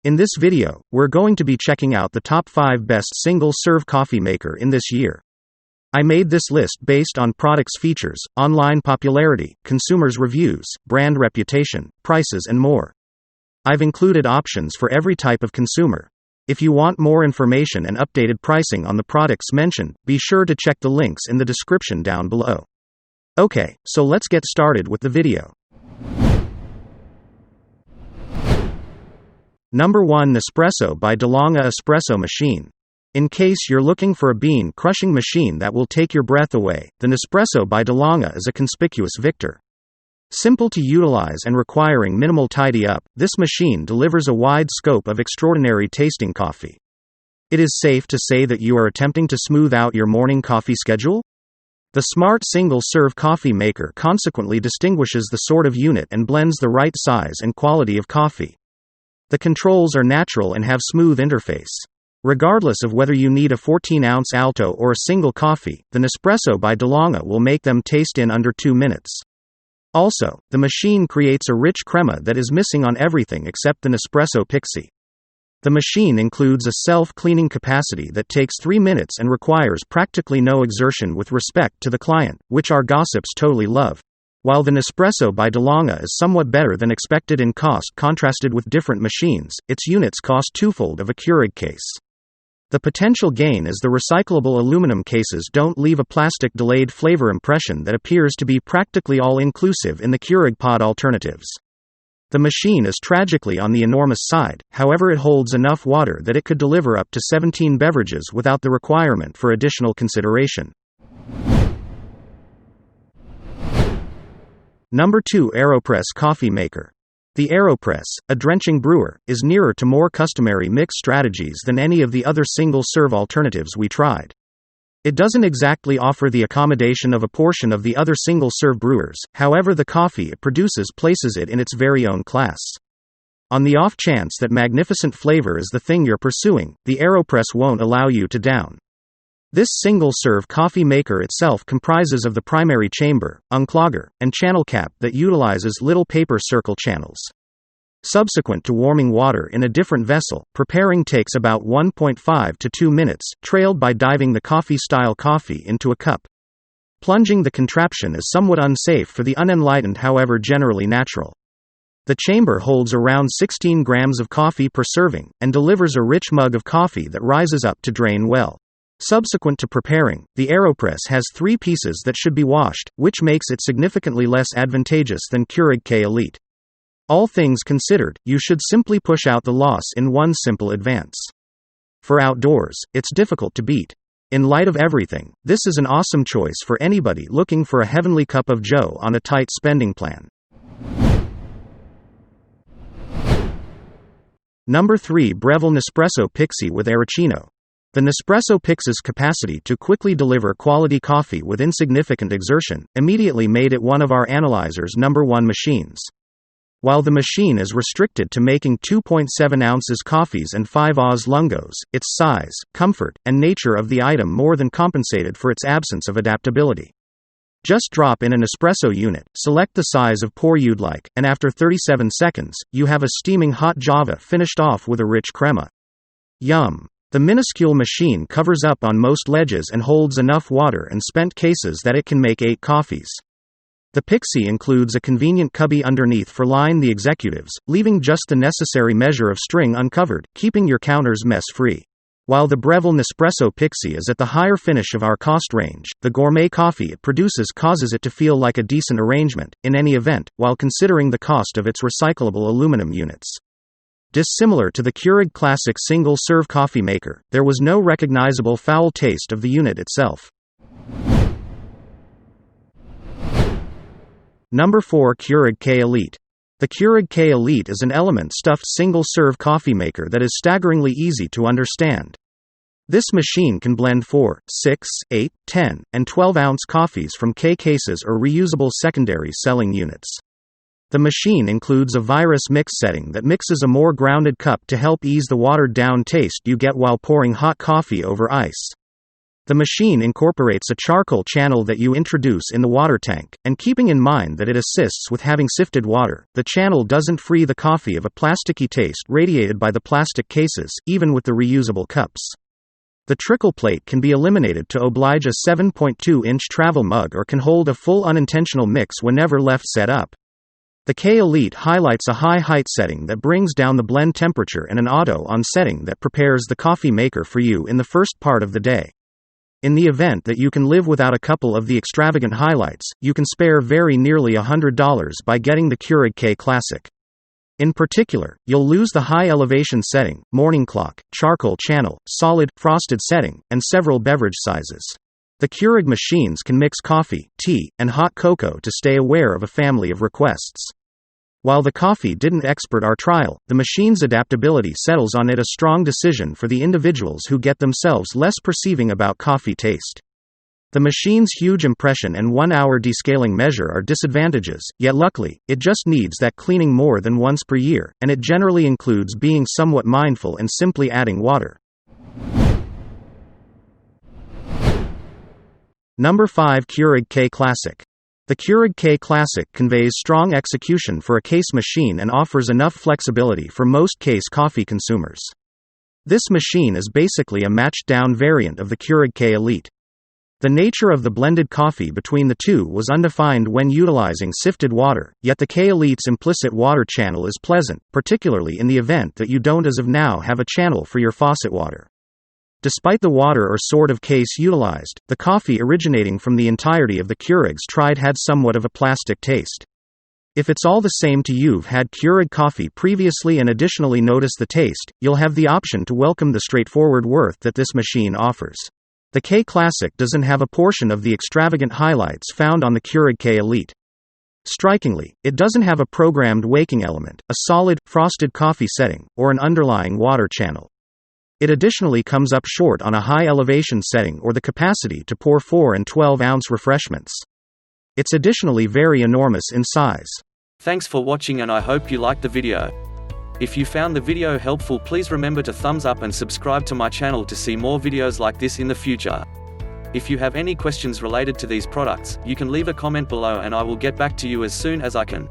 In this video, we're going to be checking out the top 5 best single-serve coffee maker in this year. I made this list based on products' features, online popularity, consumers' reviews, brand reputation, prices and more. I've included options for every type of consumer. If you want more information and updated pricing on the products mentioned, be sure to check the links in the description down below. Okay, so let's get started with the video. Number 1, Nespresso by DeLonga Espresso Machine. In case you're looking for a bean crushing machine that will take your breath away, the Nespresso by DeLonga is a conspicuous victor. Simple to utilize and requiring minimal tidy up, this machine delivers a wide scope of extraordinary tasting coffee. It is safe to say that you are attempting to smooth out your morning coffee schedule? The smart single-serve coffee maker consequently distinguishes the sort of unit and blends the right size and quality of coffee. The controls are natural and have smooth interface. Regardless of whether you need a 14-ounce Alto or a single coffee, the Nespresso by DeLonga will make them taste in under 2 minutes. Also, the machine creates a rich crema that is missing on everything except the Nespresso Pixie. The machine includes a self-cleaning capacity that takes 3 minutes and requires practically no exertion with respect to the client, which our gossips totally love. While the Nespresso by DeLonga is somewhat better than expected in cost contrasted with different machines, its units cost twofold of a Keurig case. The potential gain is the recyclable aluminum cases don't leave a plastic delayed flavor impression that appears to be practically all-inclusive in the Keurig pod alternatives. The machine is tragically on the enormous side, however it holds enough water that it could deliver up to 17 beverages without the requirement for additional consideration. Number 2, Aeropress coffee maker. The Aeropress, a drenching brewer, is nearer to more customary mix strategies than any of the other single-serve alternatives we tried. It doesn't exactly offer the accommodation of a portion of the other single-serve brewers, however the coffee it produces places it in its very own class. On the off chance that magnificent flavor is the thing you're pursuing, the Aeropress won't allow you to down. This single-serve coffee maker itself comprises of the primary chamber, unclogger, and channel cap that utilizes little paper circle channels. Subsequent to warming water in a different vessel, preparing takes about 1.5 to 2 minutes, trailed by diving the coffee-style coffee into a cup. Plunging the contraption is somewhat unsafe for the unenlightened, however generally natural. The chamber holds around 16 grams of coffee per serving, and delivers a rich mug of coffee that rises up to drain well. Subsequent to preparing, the Aeropress has 3 pieces that should be washed, which makes it significantly less advantageous than Keurig K Elite. All things considered, you should simply push out the loss in one simple advance. For outdoors, it's difficult to beat. In light of everything, this is an awesome choice for anybody looking for a heavenly cup of joe on a tight spending plan. Number 3, Breville Nespresso Pixie with Aeropress. The Nespresso Pixie's capacity to quickly deliver quality coffee with insignificant exertion immediately made it one of our analyzer's number 1 machines. While the machine is restricted to making 2.7 ounces coffees and 5 Oz lungos, its size, comfort, and nature of the item more than compensated for its absence of adaptability. Just drop in an espresso unit, select the size of pour you'd like, and after 37 seconds, you have a steaming hot java finished off with a rich crema. Yum! The minuscule machine covers up on most ledges and holds enough water and spent cases that it can make 8 coffees. The Pixie includes a convenient cubby underneath for line the executives, leaving just the necessary measure of string uncovered, keeping your counters mess-free. While the Breville Nespresso Pixie is at the higher finish of our cost range, the gourmet coffee it produces causes it to feel like a decent arrangement, in any event, while considering the cost of its recyclable aluminum units. Dissimilar to the Keurig Classic single-serve coffee maker, there was no recognizable foul taste of the unit itself. Number 4, Keurig K Elite. The Keurig K Elite is an element-stuffed single-serve coffee maker that is staggeringly easy to understand. This machine can blend 4, 6, 8, 10, and 12-ounce coffees from K cases or reusable secondary selling units. The machine includes a virus mix setting that mixes a more grounded cup to help ease the watered-down taste you get while pouring hot coffee over ice. The machine incorporates a charcoal channel that you introduce in the water tank, and keeping in mind that it assists with having sifted water, the channel doesn't free the coffee of a plasticky taste radiated by the plastic cases, even with the reusable cups. The trickle plate can be eliminated to oblige a 7.2-inch travel mug or can hold a full unintentional mix whenever left set up. The K Elite highlights a high height setting that brings down the blend temperature and an auto-on setting that prepares the coffee maker for you in the first part of the day. In the event that you can live without a couple of the extravagant highlights, you can spare very nearly $100 by getting the Keurig K Classic. In particular, you'll lose the high elevation setting, morning clock, charcoal channel, solid, frosted setting, and several beverage sizes. The Keurig machines can mix coffee, tea, and hot cocoa to stay aware of a family of requests. While the coffee didn't expert our trial, the machine's adaptability settles on it a strong decision for the individuals who get themselves less perceiving about coffee taste. The machine's huge impression and 1-hour descaling measure are disadvantages, yet luckily, it just needs that cleaning more than once per year, and it generally includes being somewhat mindful and simply adding water. Number 5. Keurig K Classic. The Keurig K Classic conveys strong execution for a case machine and offers enough flexibility for most case coffee consumers. This machine is basically a matched-down variant of the Keurig K Elite. The nature of the blended coffee between the two was undefined when utilizing sifted water, yet the K Elite's implicit water channel is pleasant, particularly in the event that you don't as of now have a channel for your faucet water. Despite the water or sort of case utilized, the coffee originating from the entirety of the Keurigs tried had somewhat of a plastic taste. If it's all the same to you've had Keurig coffee previously and additionally notice the taste, you'll have the option to welcome the straightforward worth that this machine offers. The K Classic doesn't have a portion of the extravagant highlights found on the Keurig K Elite. Strikingly, it doesn't have a programmed waking element, a solid, frosted coffee setting, or an underlying water channel. It additionally comes up short on a high elevation setting or the capacity to pour 4 and 12-ounce refreshments. It's additionally very enormous in size. Thanks for watching and I hope you liked the video. If you found the video helpful, please remember to thumbs up and subscribe to my channel to see more videos like this in the future. If you have any questions related to these products, you can leave a comment below and I will get back to you as soon as I can.